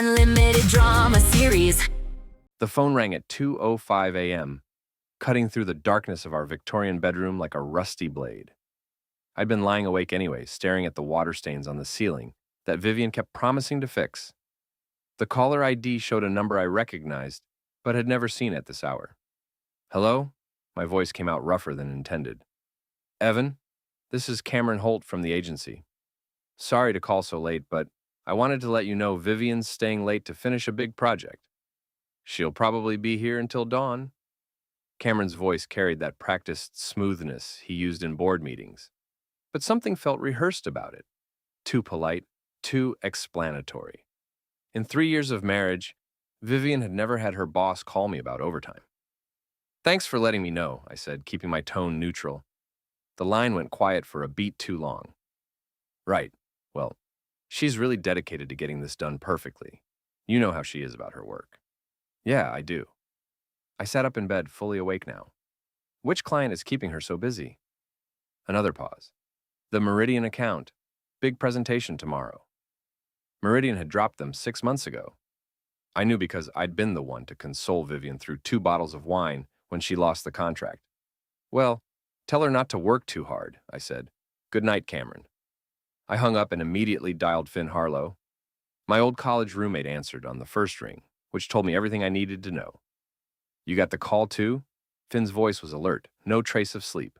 unlimited drama series. The phone rang at 2:05 a.m., cutting through the darkness of our Victorian bedroom like a rusty blade. I'd been lying awake anyway, staring at the water stains on the ceiling that Vivian kept promising to fix. The caller ID showed a number I recognized, but had never seen at this hour. "Hello?" My voice came out rougher than intended. "Evan, this is Cameron Holt from the agency. Sorry to call so late, but I wanted to let you know Vivian's staying late to finish a big project. She'll probably be here until dawn." Cameron's voice carried that practiced smoothness he used in board meetings, but something felt rehearsed about it. Too polite, too explanatory. In 3 years of marriage, Vivian had never had her boss call me about overtime. "Thanks for letting me know," I said, keeping my tone neutral. The line went quiet for a beat too long. "Right. Well, she's really dedicated to getting this done perfectly. You know how she is about her work." "Yeah, I do." I sat up in bed, fully awake now. Which client is keeping her so busy? Another pause. The Meridian account. Big presentation tomorrow. Meridian had dropped them 6 months ago. I knew because I'd been the one to console Vivian through 2 bottles of wine when she lost the contract. "Well, tell her not to work too hard," I said. "Good night, Cameron." I hung up and immediately dialed Finn Harlow. My old college roommate answered on the first ring, which told me everything I needed to know. "You got the call too?" Finn's voice was alert, no trace of sleep.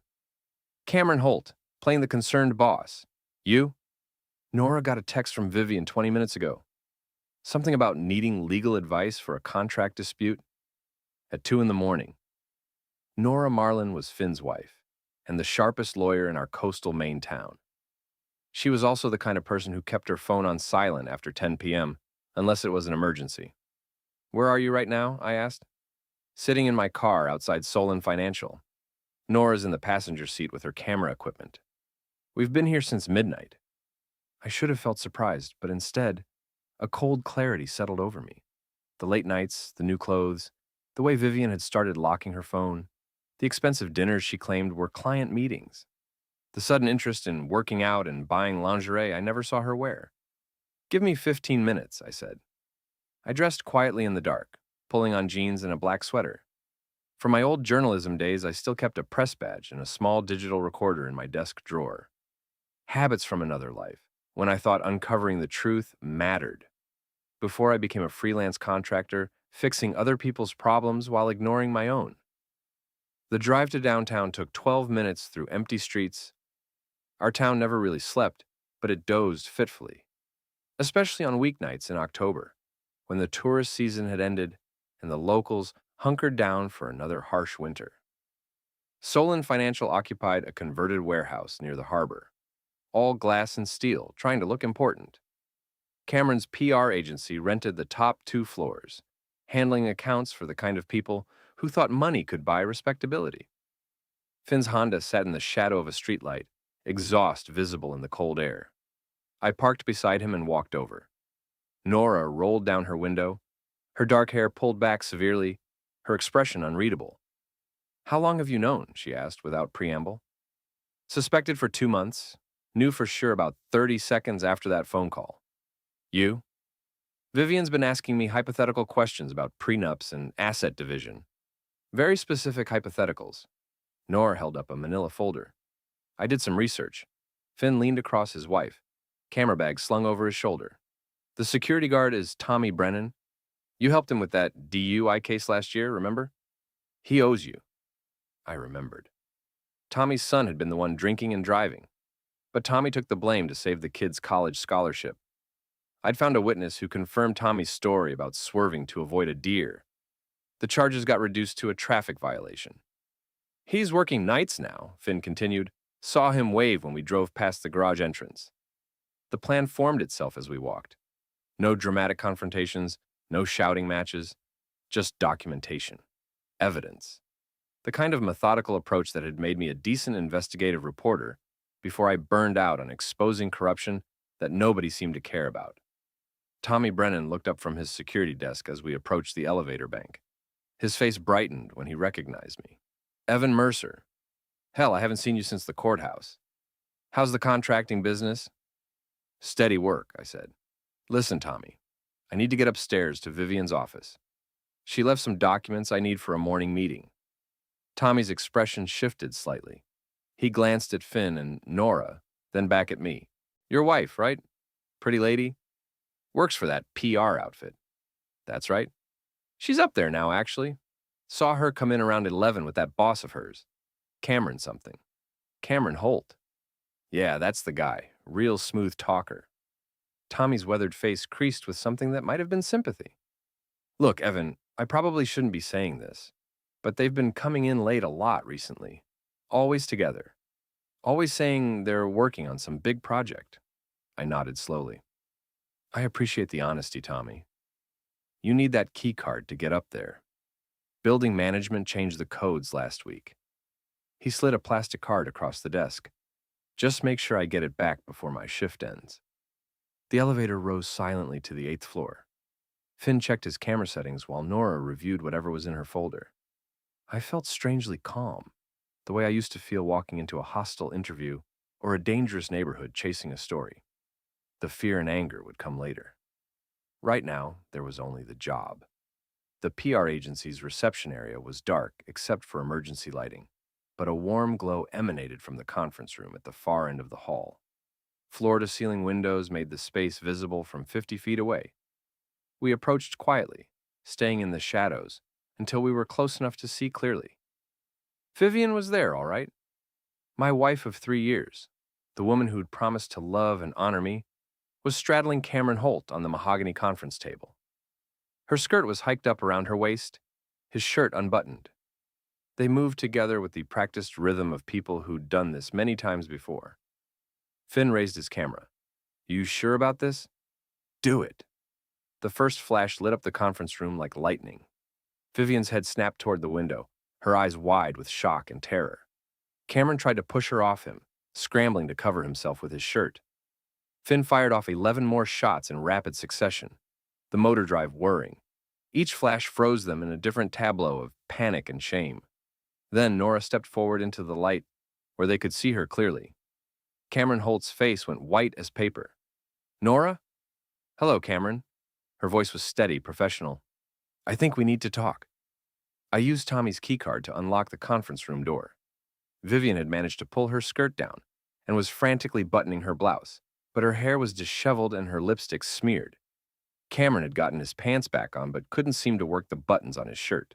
"Cameron Holt, playing the concerned boss. You?" "Nora got a text from Vivian 20 minutes ago. Something about needing legal advice for a contract dispute. At 2 in the morning. Nora Marlin was Finn's wife, and the sharpest lawyer in our coastal Maine town. She was also the kind of person who kept her phone on silent after 10 p.m., unless it was an emergency. "Where are you right now?" I asked. "Sitting in my car outside Solon Financial. Nora's in the passenger seat with her camera equipment. We've been here since midnight." I should have felt surprised, but instead, a cold clarity settled over me. The late nights, the new clothes, the way Vivian had started locking her phone, the expensive dinners she claimed were client meetings, the sudden interest in working out and buying lingerie I never saw her wear. "Give me 15 minutes, I said. I dressed quietly in the dark, pulling on jeans and a black sweater. From my old journalism days, I still kept a press badge and a small digital recorder in my desk drawer. Habits from another life, when I thought uncovering the truth mattered. Before I became a freelance contractor, fixing other people's problems while ignoring my own. The drive to downtown took 12 minutes through empty streets. Our town never really slept, but it dozed fitfully, especially on weeknights in October, when the tourist season had ended and the locals hunkered down for another harsh winter. Solon Financial occupied a converted warehouse near the harbor, all glass and steel, trying to look important. Cameron's PR agency rented the top 2 floors, handling accounts for the kind of people who thought money could buy respectability. Finn's Honda sat in the shadow of a streetlight, exhaust visible in the cold air. I parked beside him and walked over. Nora rolled down her window, her dark hair pulled back severely, her expression unreadable. "How long have you known?" she asked without preamble. "Suspected for 2 months. Knew for sure about 30 seconds after that phone call. You?" "Vivian's been asking me hypothetical questions about prenups and asset division. Very specific hypotheticals." Nora held up a manila folder. "I did some research." Finn leaned across his wife, camera bag slung over his shoulder. "The security guard is Tommy Brennan. You helped him with that DUI case last year, remember? He owes you." I remembered. Tommy's son had been the one drinking and driving, but Tommy took the blame to save the kid's college scholarship. I'd found a witness who confirmed Tommy's story about swerving to avoid a deer. The charges got reduced to a traffic violation. "He's working nights now," Finn continued. "Saw him wave when we drove past the garage entrance." The plan formed itself as we walked. No dramatic confrontations, no shouting matches, just documentation, evidence. The kind of methodical approach that had made me a decent investigative reporter before I burned out on exposing corruption that nobody seemed to care about. Tommy Brennan looked up from his security desk as we approached the elevator bank. His face brightened when he recognized me. "Evan Mercer. Hell, I haven't seen you since the courthouse. How's the contracting business?" "Steady work," I said. "Listen, Tommy, I need to get upstairs to Vivian's office. She left some documents I need for a morning meeting. Tommy's expression shifted slightly. He glanced at Finn and Nora, then back at me. Your wife, right? Pretty lady? Works for that PR outfit. That's right. She's up there now, actually. Saw her come in around 11 with that boss of hers. Cameron something. Cameron Holt. Yeah, that's the guy. Real smooth talker. Tommy's weathered face creased with something that might have been sympathy. Look, Evan, I probably shouldn't be saying this, but they've been coming in late a lot recently. Always together. Always saying they're working on some big project. I nodded slowly. I appreciate the honesty, Tommy. You need that key card to get up there. Building management changed the codes last week. He slid a plastic card across the desk. Just make sure I get it back before my shift ends. The elevator rose silently to the 8th floor. Finn checked his camera settings while Nora reviewed whatever was in her folder. I felt strangely calm, the way I used to feel walking into a hostile interview or a dangerous neighborhood chasing a story. The fear and anger would come later. Right now, there was only the job. The PR agency's reception area was dark except for emergency lighting, but a warm glow emanated from the conference room at the far end of the hall. Floor-to-ceiling windows made the space visible from 50 feet away. We approached quietly, staying in the shadows, until we were close enough to see clearly. Vivian was there, all right. My wife of 3 years, the woman who'd promised to love and honor me, was straddling Cameron Holt on the mahogany conference table. Her skirt was hiked up around her waist, his shirt unbuttoned. They moved together with the practiced rhythm of people who'd done this many times before. Finn raised his camera. You sure about this? Do it. The first flash lit up the conference room like lightning. Vivian's head snapped toward the window, her eyes wide with shock and terror. Cameron tried to push her off him, scrambling to cover himself with his shirt. Finn fired off 11 more shots in rapid succession, the motor drive whirring. Each flash froze them in a different tableau of panic and shame. Then Nora stepped forward into the light, where they could see her clearly. Cameron Holt's face went white as paper. Nora? Hello, Cameron. Her voice was steady, professional. I think we need to talk. I used Tommy's keycard to unlock the conference room door. Vivian had managed to pull her skirt down and was frantically buttoning her blouse, but her hair was disheveled and her lipstick smeared. Cameron had gotten his pants back on but couldn't seem to work the buttons on his shirt.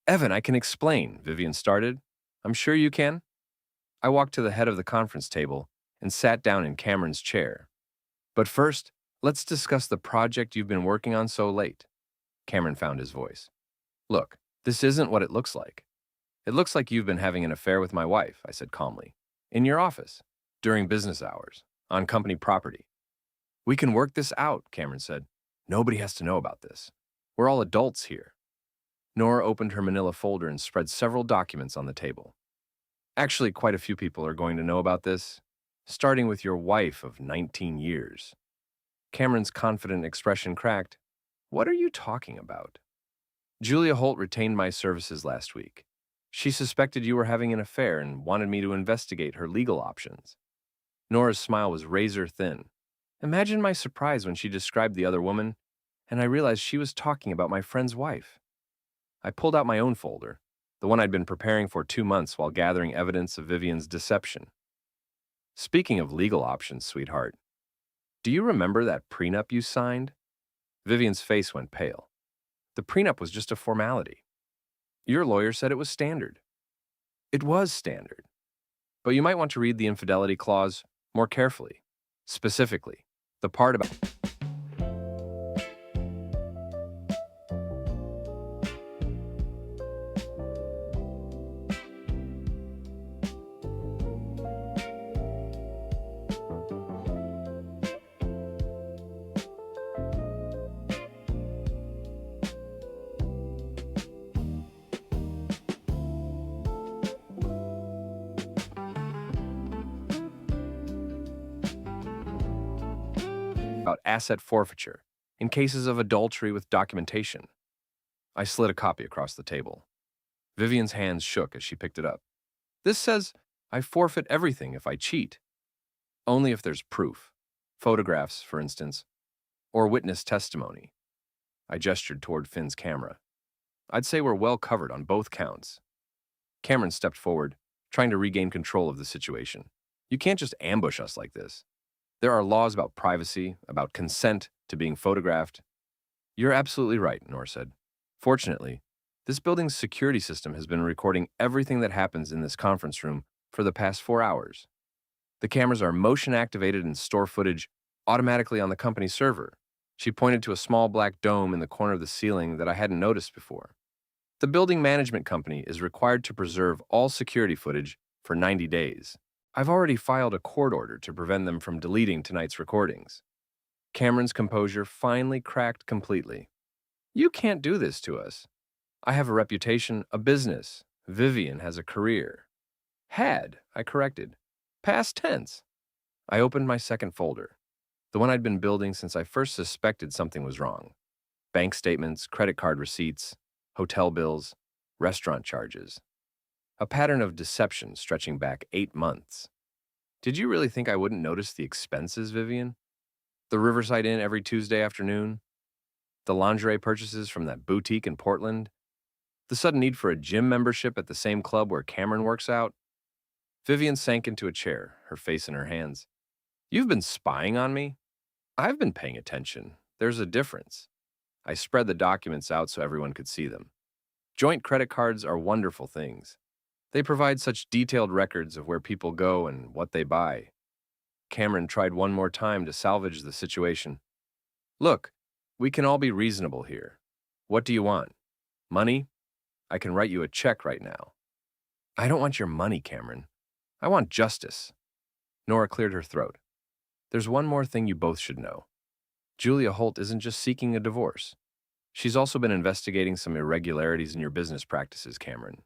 Evan, I can explain, Vivian started. I'm sure you can. I walked to the head of the conference table and sat down in Cameron's chair. But first, let's discuss the project you've been working on so late. Cameron found his voice. Look, this isn't what it looks like. It looks like you've been having an affair with my wife, I said calmly. In your office, during business hours, on company property. We can work this out, Cameron said. Nobody has to know about this. We're all adults here. Nora opened her manila folder and spread several documents on the table. Actually, quite a few people are going to know about this, starting with your wife of 19 years. Cameron's confident expression cracked. What are you talking about? Julia Holt retained my services last week. She suspected you were having an affair and wanted me to investigate her legal options. Nora's smile was razor thin. Imagine my surprise when she described the other woman, and I realized she was talking about my friend's wife. I pulled out my own folder, the one I'd been preparing for 2 months while gathering evidence of Vivian's deception. Speaking of legal options, sweetheart, do you remember that prenup you signed? Vivian's face went pale. The prenup was just a formality. Your lawyer said it was standard. It was standard. But you might want to read the infidelity clause more carefully. Specifically, the part about asset forfeiture in cases of adultery with documentation. I slid a copy across the table. Vivian's hands shook as she picked it up. This says I forfeit everything if I cheat. Only if there's proof. Photographs, for instance. or witness testimony. I gestured toward Finn's camera. I'd say we're well covered on both counts. Cameron stepped forward, trying to regain control of the situation. You can't just ambush us like this. There are laws about privacy, about consent to being photographed. You're absolutely right, Nora said. Fortunately, this building's security system has been recording everything that happens in this conference room for the past 4 hours. The cameras are motion activated and store footage automatically on the company server. She pointed to a small black dome in the corner of the ceiling that I hadn't noticed before. The building management company is required to preserve all security footage for 90 days. I've already filed a court order to prevent them from deleting tonight's recordings. Cameron's composure finally cracked completely. You can't do this to us. I have a reputation, a business. Vivian has a career. Had, I corrected. Past tense. I opened my second folder, the one I'd been building since I first suspected something was wrong. Bank statements, credit card receipts, hotel bills, restaurant charges. A pattern of deception stretching back 8 months. Did you really think I wouldn't notice the expenses, Vivian? The Riverside Inn every Tuesday afternoon? The lingerie purchases from that boutique in Portland? The sudden need for a gym membership at the same club where Cameron works out? Vivian sank into a chair, her face in her hands. You've been spying on me? I've been paying attention. There's a difference. I spread the documents out so everyone could see them. Joint credit cards are wonderful things. They provide such detailed records of where people go and what they buy. Cameron tried one more time to salvage the situation. Look, we can all be reasonable here. What do you want? Money? I can write you a check right now. I don't want your money, Cameron. I want justice. Nora cleared her throat. There's one more thing you both should know. Julia Holt isn't just seeking a divorce. She's also been investigating some irregularities in your business practices, Cameron.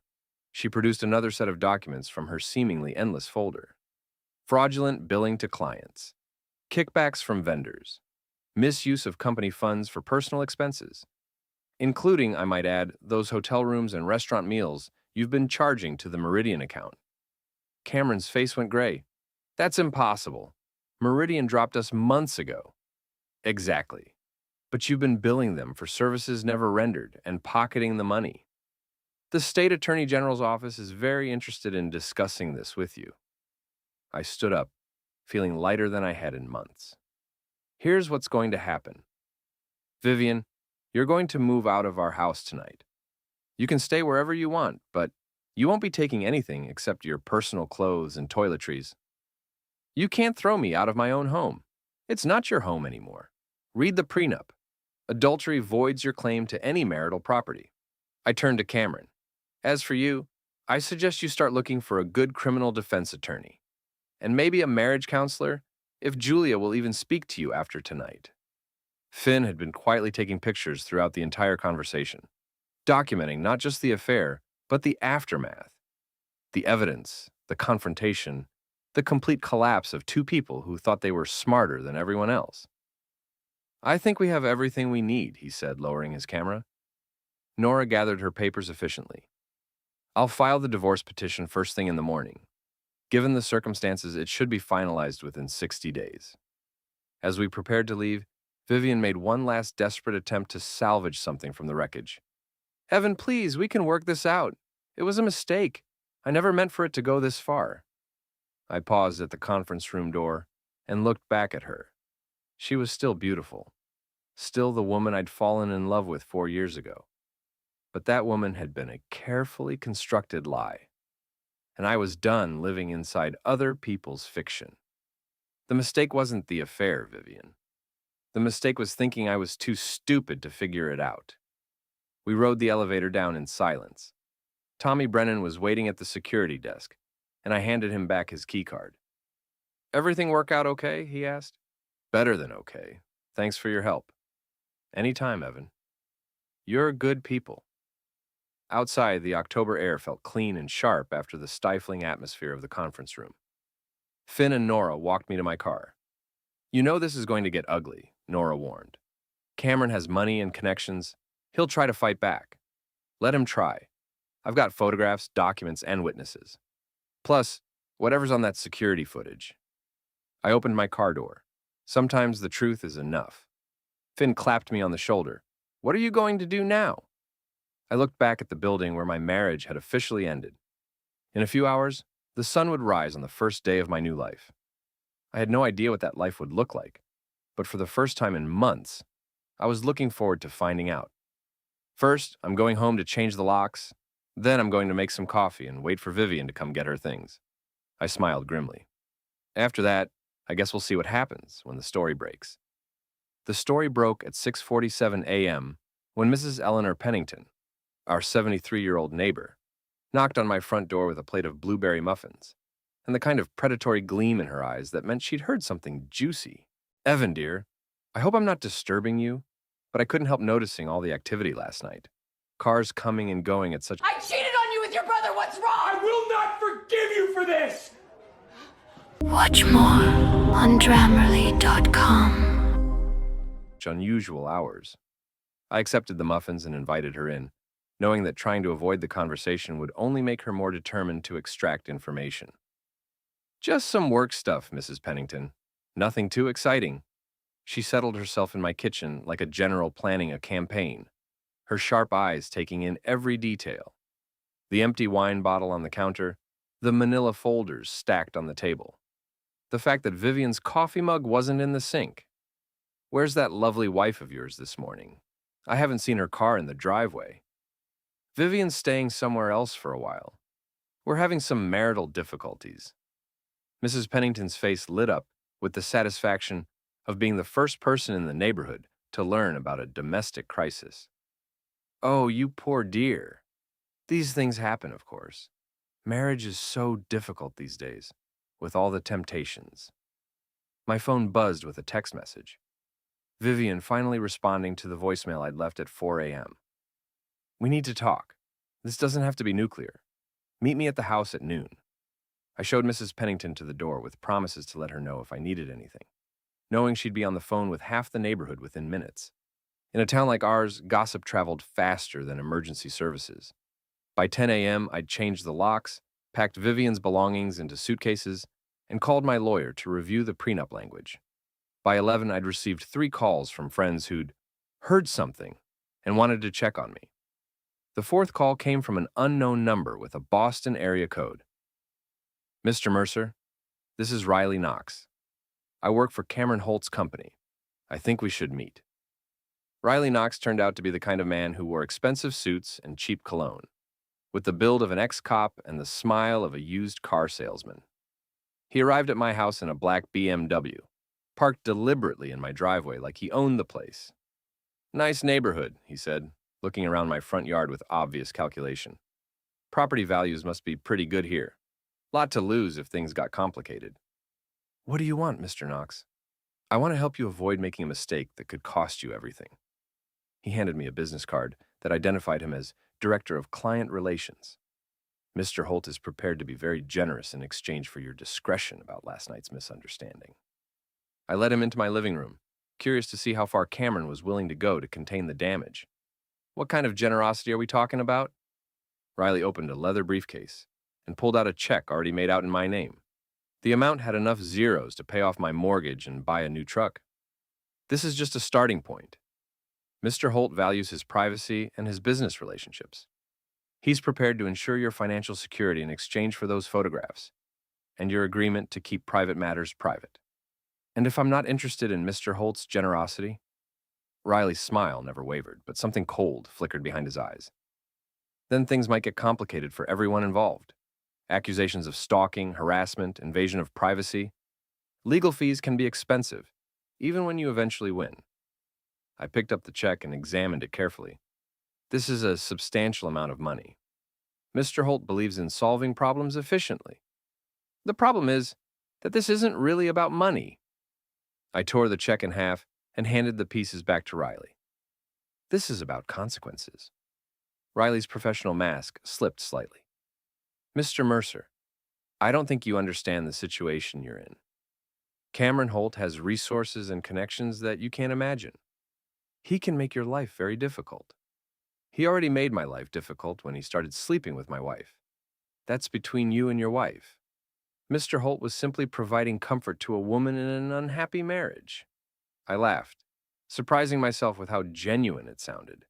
She produced another set of documents from her seemingly endless folder. Fraudulent billing to clients, kickbacks from vendors, misuse of company funds for personal expenses, including, I might add, those hotel rooms and restaurant meals you've been charging to the Meridian account. Cameron's face went gray. That's impossible. Meridian dropped us months ago. Exactly. But you've been billing them for services never rendered and pocketing the money. The State Attorney General's office is very interested in discussing this with you. I stood up, feeling lighter than I had in months. Here's what's going to happen. Vivian, you're going to move out of our house tonight. You can stay wherever you want, but you won't be taking anything except your personal clothes and toiletries. You can't throw me out of my own home. It's not your home anymore. Read the prenup. Adultery voids your claim to any marital property. I turned to Cameron. As for you, I suggest you start looking for a good criminal defense attorney. And maybe a marriage counselor, if Julia will even speak to you after tonight. Finn had been quietly taking pictures throughout the entire conversation, documenting not just the affair, but the aftermath. The evidence, the confrontation, the complete collapse of two people who thought they were smarter than everyone else. I think we have everything we need, he said, lowering his camera. Nora gathered her papers efficiently. I'll file the divorce petition first thing in the morning. Given the circumstances, it should be finalized within 60 days. As we prepared to leave, Vivian made one last desperate attempt to salvage something from the wreckage. Evan, please, we can work this out. It was a mistake. I never meant for it to go this far. I paused at the conference room door and looked back at her. She was still beautiful, still the woman I'd fallen in love with 4 years ago. But that woman had been a carefully constructed lie, and I was done living inside other people's fiction. The mistake wasn't the affair, Vivian. The mistake was thinking I was too stupid to figure it out. We rode the elevator down in silence. Tommy Brennan was waiting at the security desk, and I handed him back his keycard. Everything work out okay? He asked. Better than okay. Thanks for your help. Anytime, Evan. You're good people. Outside, the October air felt clean and sharp after the stifling atmosphere of the conference room. Finn and Nora walked me to my car. You know this is going to get ugly, Nora warned. Cameron has money and connections. He'll try to fight back. Let him try. I've got photographs, documents, and witnesses. Plus, whatever's on that security footage. I opened my car door. Sometimes the truth is enough. Finn clapped me on the shoulder. What are you going to do now? I looked back at the building where my marriage had officially ended. In a few hours, the sun would rise on the first day of my new life. I had no idea what that life would look like, but for the first time in months, I was looking forward to finding out. First, I'm going home to change the locks. Then I'm going to make some coffee and wait for Vivian to come get her things. I smiled grimly. After that, I guess we'll see what happens when the story breaks. The story broke at 6:47 a.m. when Mrs. Eleanor Pennington, our 73-year-old neighbor, knocked on my front door with a plate of blueberry muffins and the kind of predatory gleam in her eyes that meant she'd heard something juicy. Evan, dear, I hope I'm not disturbing you, but I couldn't help noticing all the activity last night. Cars coming and going at such... I cheated on you with your brother. What's wrong? I will not forgive you for this! Watch more on Grammarly.com. unusual hours. I accepted the muffins and invited her in, knowing that trying to avoid the conversation would only make her more determined to extract information. Just some work stuff, Mrs. Pennington. Nothing too exciting. She settled herself in my kitchen like a general planning a campaign, her sharp eyes taking in every detail. The empty wine bottle on the counter, the manila folders stacked on the table. The fact that Vivian's coffee mug wasn't in the sink. Where's that lovely wife of yours this morning? I haven't seen her car in the driveway. Vivian's staying somewhere else for a while. We're having some marital difficulties. Mrs. Pennington's face lit up with the satisfaction of being the first person in the neighborhood to learn about a domestic crisis. Oh, you poor dear. These things happen, of course. Marriage is so difficult these days, with all the temptations. My phone buzzed with a text message. Vivian finally responding to the voicemail I'd left at 4 a.m. We need to talk. This doesn't have to be nuclear. Meet me at the house at noon. I showed Mrs. Pennington to the door with promises to let her know if I needed anything, knowing she'd be on the phone with half the neighborhood within minutes. In a town like ours, gossip traveled faster than emergency services. By 10 a.m., I'd changed the locks, packed Vivian's belongings into suitcases, and called my lawyer to review the prenup language. By 11, I'd received 3 calls from friends who'd heard something and wanted to check on me. The 4th call came from an unknown number with a Boston area code. Mr. Mercer, this is Riley Knox. I work for Cameron Holt's company. I think we should meet. Riley Knox turned out to be the kind of man who wore expensive suits and cheap cologne, with the build of an ex-cop and the smile of a used car salesman. He arrived at my house in a black BMW, parked deliberately in my driveway like he owned the place. Nice neighborhood, he said, looking around my front yard with obvious calculation. Property values must be pretty good here. Lot to lose if things got complicated. What do you want, Mr. Knox? I want to help you avoid making a mistake that could cost you everything. He handed me a business card that identified him as Director of Client Relations. Mr. Holt is prepared to be very generous in exchange for your discretion about last night's misunderstanding. I led him into my living room, curious to see how far Cameron was willing to go to contain the damage. What kind of generosity are we talking about? Riley opened a leather briefcase and pulled out a check already made out in my name. The amount had enough zeros to pay off my mortgage and buy a new truck. This is just a starting point. Mr. Holt values his privacy and his business relationships. He's prepared to ensure your financial security in exchange for those photographs and your agreement to keep private matters private. And if I'm not interested in Mr. Holt's generosity? Riley's smile never wavered, but something cold flickered behind his eyes. Then things might get complicated for everyone involved. Accusations of stalking, harassment, invasion of privacy. Legal fees can be expensive, even when you eventually win. I picked up the check and examined it carefully. This is a substantial amount of money. Mr. Holt believes in solving problems efficiently. The problem is that this isn't really about money. I tore the check in half and handed the pieces back to Riley. This is about consequences. Riley's professional mask slipped slightly. Mr. Mercer, I don't think you understand the situation you're in. Cameron Holt has resources and connections that you can't imagine. He can make your life very difficult. He already made my life difficult when he started sleeping with my wife. That's between you and your wife. Mr. Holt was simply providing comfort to a woman in an unhappy marriage. I laughed. surprising myself with how genuine it sounded.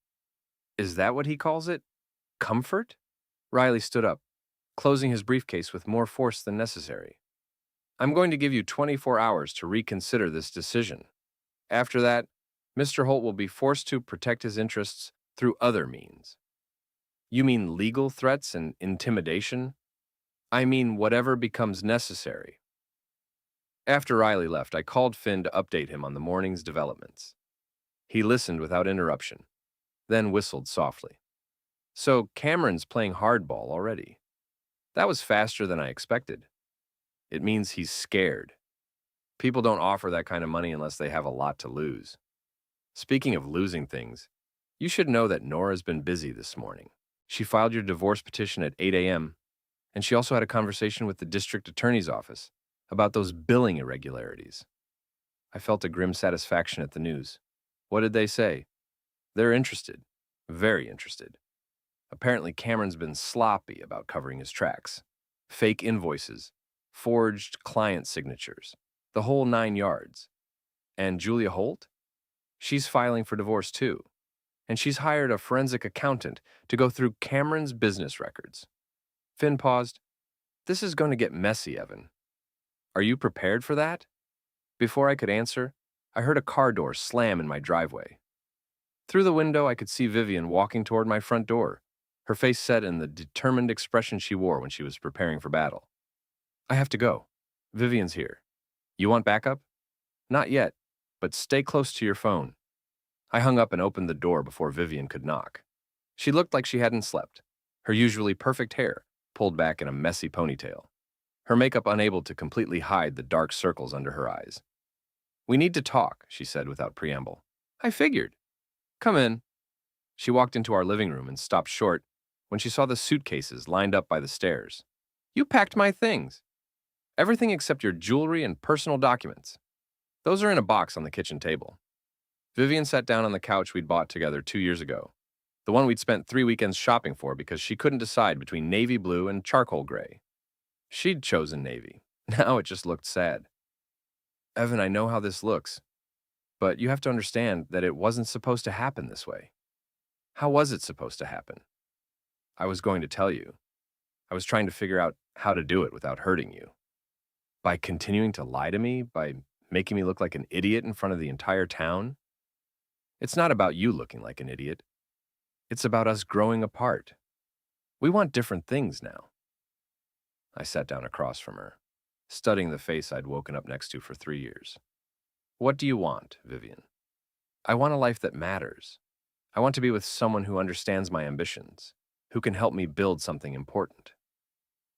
Is that what he calls it? Comfort? Riley stood up, closing his briefcase with more force than necessary. I'm going to give you 24 hours to reconsider this decision. After that, Mr. Holt will be forced to protect his interests through other means. You mean legal threats and intimidation? I mean whatever becomes necessary. After Riley left, I called Finn to update him on the morning's developments. He listened without interruption, then whistled softly. So Cameron's playing hardball already. That was faster than I expected. It means he's scared. People don't offer that kind of money unless they have a lot to lose. Speaking of losing things, you should know that Nora's been busy this morning. She filed your divorce petition at 8 a.m., and she also had a conversation with the district attorney's office about those billing irregularities. I felt a grim satisfaction at the news. What did they say? They're interested. Very interested. Apparently, Cameron's been sloppy about covering his tracks. Fake invoices, forged client signatures, the whole 9 yards. And Julia Holt? She's filing for divorce too. And she's hired a forensic accountant to go through Cameron's business records. Finn paused. This is going to get messy, Evan. Are you prepared for that? Before I could answer, I heard a car door slam in my driveway. Through the window, I could see Vivian walking toward my front door, her face set in the determined expression she wore when she was preparing for battle. I have to go. Vivian's here. You want backup? Not yet, but stay close to your phone. I hung up and opened the door before Vivian could knock. She looked like she hadn't slept, her usually perfect hair pulled back in a messy ponytail, her makeup unable to completely hide the dark circles under her eyes. We need to talk, she said without preamble. I figured. Come in. She walked into our living room and stopped short when she saw the suitcases lined up by the stairs. You packed my things. Everything except your jewelry and personal documents. Those are in a box on the kitchen table. Vivian sat down on the couch we'd bought together 2 years ago, the one we'd spent 3 weekends shopping for because she couldn't decide between navy blue and charcoal gray. She'd chosen navy. Now it just looked sad. Evan, I know how this looks, but you have to understand that it wasn't supposed to happen this way. How was it supposed to happen? I was going to tell you. I was trying to figure out how to do it without hurting you. By continuing to lie to me, by making me look like an idiot in front of the entire town. It's not about you looking like an idiot. It's about us growing apart. We want different things now. I sat down across from her, studying the face I'd woken up next to for 3 years. What do you want, Vivian? I want a life that matters. I want to be with someone who understands my ambitions, who can help me build something important.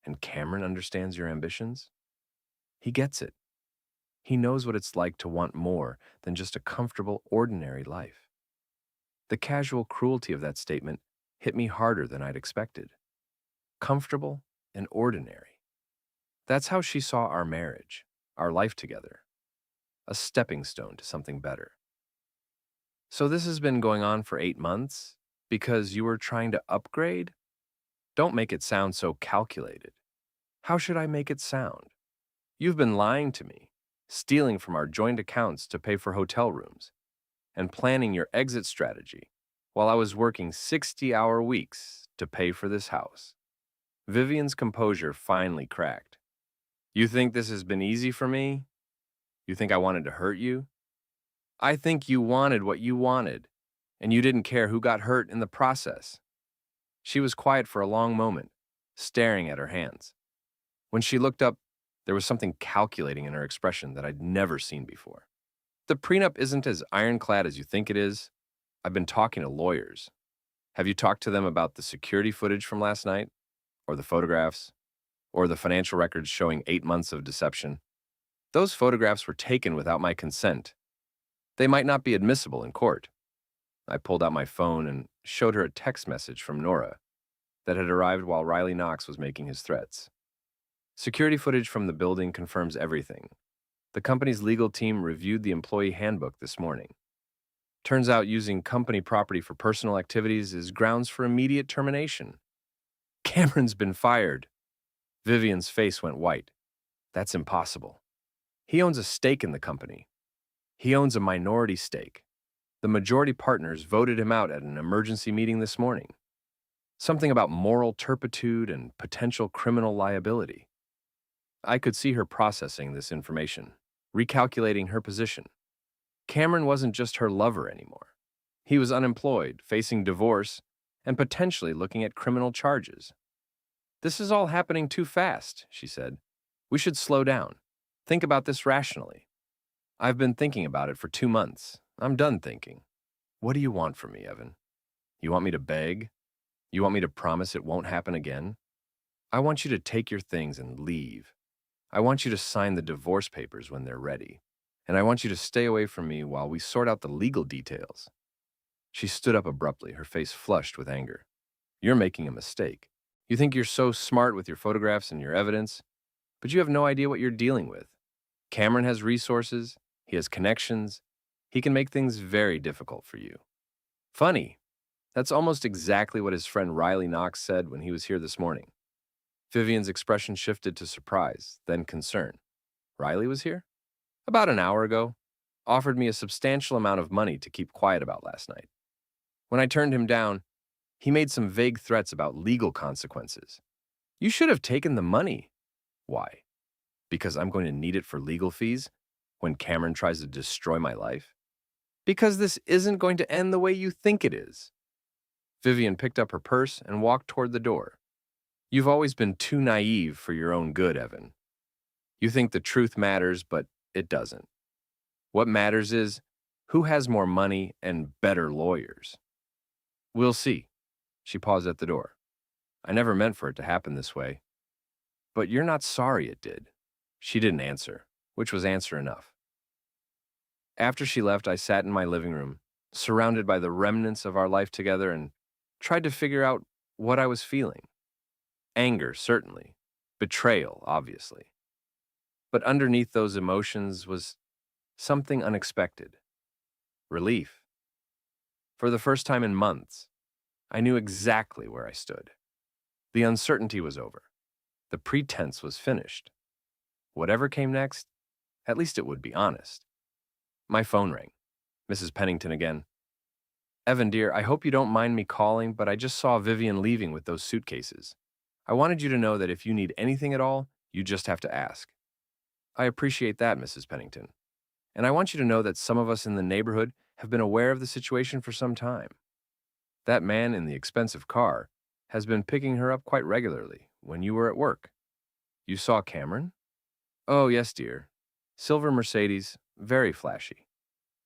And Cameron understands your ambitions? He gets it. He knows what it's like to want more than just a comfortable, ordinary life. The casual cruelty of that statement hit me harder than I'd expected. Comfortable and ordinary. That's how she saw our marriage, our life together. A stepping stone to something better. So this has been going on for 8 months because you were trying to upgrade? Don't make it sound so calculated. How should I make it sound? You've been lying to me, stealing from our joint accounts to pay for hotel rooms, and planning your exit strategy while I was working 60-hour weeks to pay for this house. Vivian's composure finally cracked. You think this has been easy for me? You think I wanted to hurt you? I think you wanted what you wanted, and you didn't care who got hurt in the process. She was quiet for a long moment, staring at her hands. When she looked up, there was something calculating in her expression that I'd never seen before. The prenup isn't as ironclad as you think it is. I've been talking to lawyers. Have you talked to them about the security footage from last night? Or the photographs? Or the financial records showing 8 months of deception? Those photographs were taken without my consent. They might not be admissible in court. I pulled out my phone and showed her a text message from Nora that had arrived while Riley Knox was making his threats. Security footage from the building confirms everything. The company's legal team reviewed the employee handbook this morning. Turns out using company property for personal activities is grounds for immediate termination. Cameron's been fired. Vivian's face went white. That's impossible. He owns a stake in the company. He owns a minority stake. The majority partners voted him out at an emergency meeting this morning. Something about moral turpitude and potential criminal liability. I could see her processing this information, recalculating her position. Cameron wasn't just her lover anymore. He was unemployed, facing divorce, and potentially looking at criminal charges. "This is all happening too fast," she said. "We should slow down. Think about this rationally." "I've been thinking about it for 2 months. I'm done thinking." "What do you want from me, Evan? You want me to beg? You want me to promise it won't happen again? I want you to take your things and leave. I want you to sign the divorce papers when they're ready. And I want you to stay away from me while we sort out the legal details." She stood up abruptly, her face flushed with anger. "You're making a mistake. You think you're so smart with your photographs and your evidence, but you have no idea what you're dealing with. Cameron has resources, he has connections, he can make things very difficult for you." Funny. That's almost exactly what his friend Riley Knox said when he was here this morning. Vivian's expression shifted to surprise, then concern. "Riley was here?" "About an hour ago. Offered me a substantial amount of money to keep quiet about last night. When I turned him down, he made some vague threats about legal consequences." "You should have taken the money." "Why? Because I'm going to need it for legal fees when Cameron tries to destroy my life?" "Because this isn't going to end the way you think it is." Vivian picked up her purse and walked toward the door. "You've always been too naive for your own good, Evan. You think the truth matters, but it doesn't. What matters is who has more money and better lawyers." "We'll see." She paused at the door. "I never meant for it to happen this way. But you're not sorry it did." She didn't answer, which was answer enough. After she left, I sat in my living room, surrounded by the remnants of our life together, and tried to figure out what I was feeling. Anger, certainly. Betrayal, obviously. But underneath those emotions was something unexpected. Relief. For the first time in months, I knew exactly where I stood. The uncertainty was over. The pretense was finished. Whatever came next, at least it would be honest. My phone rang. Mrs. Pennington again. "Evan, dear, I hope you don't mind me calling, but I just saw Vivian leaving with those suitcases. I wanted you to know that if you need anything at all, you just have to ask." "I appreciate that, Mrs. Pennington. And I want you to know that some of us in the neighborhood have been aware of the situation for some time. That man in the expensive car has been picking her up quite regularly when you were at work." "You saw Cameron?" "Oh, yes, dear. Silver Mercedes, very flashy.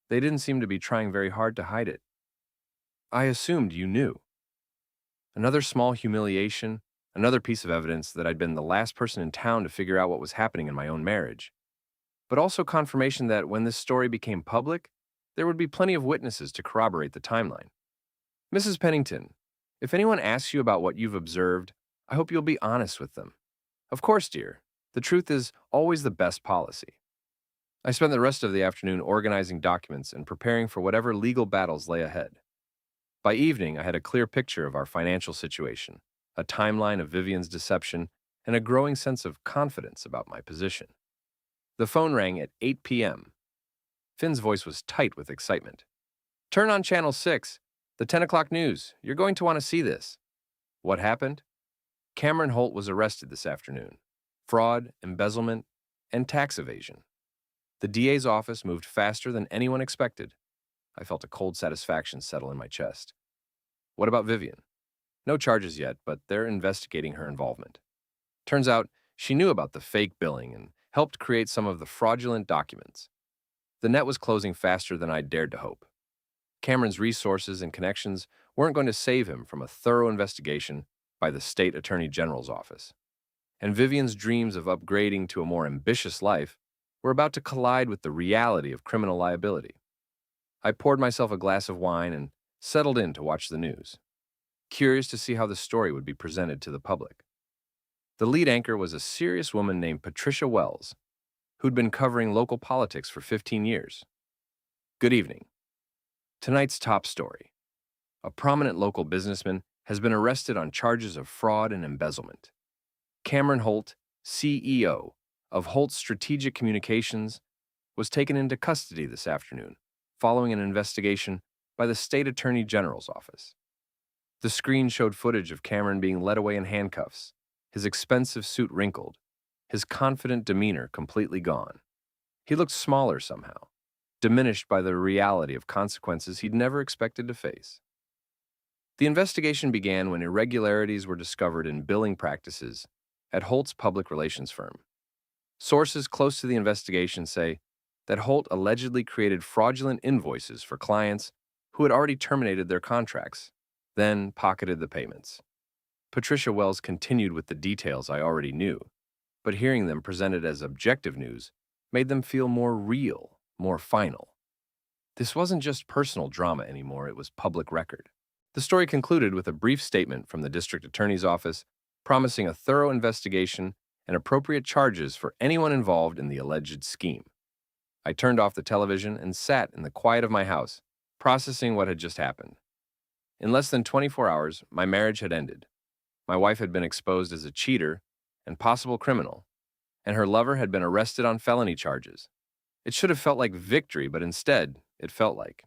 They didn't seem to be trying very hard to hide it." "I assumed you knew." Another small humiliation, another piece of evidence that I'd been the last person in town to figure out what was happening in my own marriage. But also confirmation that when this story became public, there would be plenty of witnesses to corroborate the timeline. "Mrs. Pennington, if anyone asks you about what you've observed, I hope you'll be honest with them." "Of course, dear. The truth is always the best policy." I spent the rest of the afternoon organizing documents and preparing for whatever legal battles lay ahead. By evening, I had a clear picture of our financial situation, a timeline of Vivian's deception, and a growing sense of confidence about my position. The phone rang at 8 p.m. Finn's voice was tight with excitement. "Turn on Channel 6, the 10 o'clock news. You're going to want to see this." "What happened?" "Cameron Holt was arrested this afternoon. Fraud, embezzlement, and tax evasion. The DA's office moved faster than anyone expected." I felt a cold satisfaction settle in my chest. "What about Vivian?" "No charges yet, but they're investigating her involvement. Turns out she knew about the fake billing and helped create some of the fraudulent documents. The net was closing faster than I dared to hope. Cameron's resources and connections weren't going to save him from a thorough investigation by the State Attorney General's office. And Vivian's dreams of upgrading to a more ambitious life were about to collide with the reality of criminal liability. I poured myself a glass of wine and settled in to watch the news, curious to see how the story would be presented to the public. The lead anchor was a serious woman named Patricia Wells, who'd been covering local politics for 15 years. "Good evening. Tonight's top story. A prominent local businessman has been arrested on charges of fraud and embezzlement. Cameron Holt, CEO of Holt Strategic Communications, was taken into custody this afternoon following an investigation by the State Attorney General's office. The screen showed footage of Cameron being led away in handcuffs, his expensive suit wrinkled, his confident demeanor completely gone. He looked smaller somehow, diminished by the reality of consequences he'd never expected to face. The investigation began when irregularities were discovered in billing practices at Holt's public relations firm. Sources close to the investigation say that Holt allegedly created fraudulent invoices for clients who had already terminated their contracts, then pocketed the payments. Patricia Wells continued with the details I already knew, but hearing them presented as objective news made them feel more real, more final. This wasn't just personal drama anymore, it was public record. The story concluded with a brief statement from the district attorney's office promising a thorough investigation and appropriate charges for anyone involved in the alleged scheme. I turned off the television and sat in the quiet of my house, processing what had just happened. In less than 24 hours, my marriage had ended. My wife had been exposed as a cheater and possible criminal, and her lover had been arrested on felony charges. It should have felt like victory, but instead, it felt like